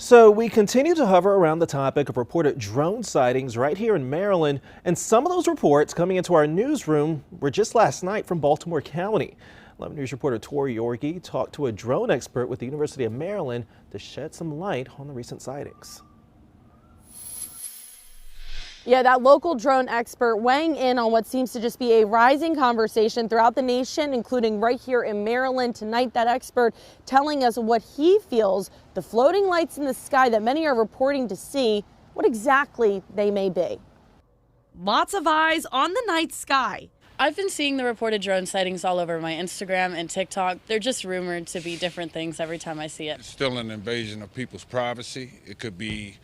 So we continue to hover around the topic of reported drone sightings right here in Maryland, and some of those reports coming into our newsroom were just last night from Baltimore County. 11 News reporter Tori Yorgi talked to a drone expert with the University of Maryland to shed some light on the recent sightings. Yeah, that local drone expert weighing in on what seems to just be a rising conversation throughout the nation, including right here in Maryland tonight. That expert telling us what he feels the floating lights in the sky that many are reporting to see, what exactly they may be. Lots of eyes on the night sky. I've been seeing the reported drone sightings all over my Instagram and TikTok. They're just rumored to be different things every time I see it. It's still an invasion of people's privacy. It could be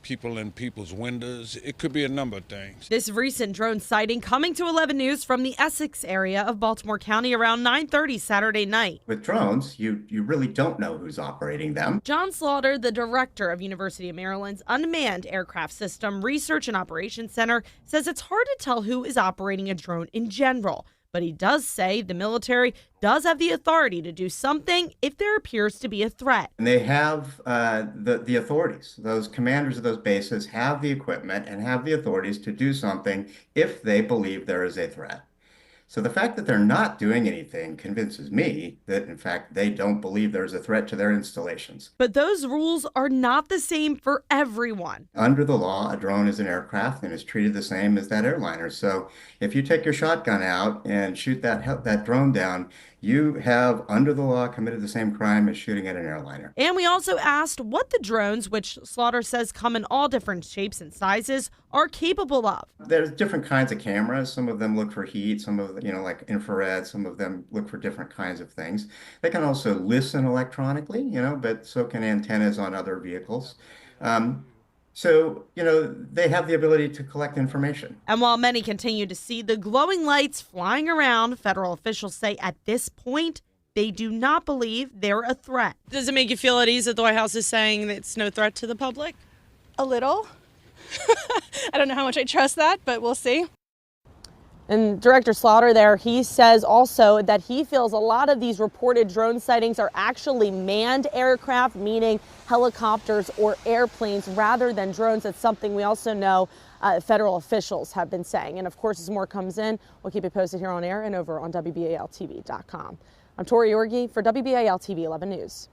people in people's windows. It could be a number of things. This recent drone sighting coming to 11 News from the Essex area of Baltimore County around 9:30 Saturday night. With drones, you really don't know who's operating them. John Slaughter, the director of University of Maryland's Unmanned Aircraft System Research and Operations Center, says it's hard to tell who is operating a drone in general. But he does say the military does have the authority to do something if there appears to be a threat. And they have the authorities. Those commanders of those bases have the equipment and have the authorities to do something if they believe there is a threat. So the fact that they're not doing anything convinces me that, in fact, they don't believe there's a threat to their installations. But those rules are not the same for everyone. Under the law, a drone is an aircraft and is treated the same as that airliner. So if you take your shotgun out and shoot that drone down, you have, under the law, committed the same crime as shooting at an airliner. And we also asked what the drones, which Slaughter says come in all different shapes and sizes, are capable of. There's different kinds of cameras. Some of them look for heat, some of them, like infrared, some of them look for different kinds of things. They can also listen electronically, but so can antennas on other vehicles. So, they have the ability to collect information. And while many continue to see the glowing lights flying around, federal officials say at this point, they do not believe they're a threat. Does it make you feel at ease that the White House is saying that it's no threat to the public? A little. I don't know how much I trust that, but we'll see. And Director Slaughter there, he says also that he feels a lot of these reported drone sightings are actually manned aircraft, meaning helicopters or airplanes rather than drones. That's something we also know federal officials have been saying. And of course, as more comes in, we'll keep it posted here on air and over on WBALTV.com. I'm Tori Yorgi for WBAL TV 11 News.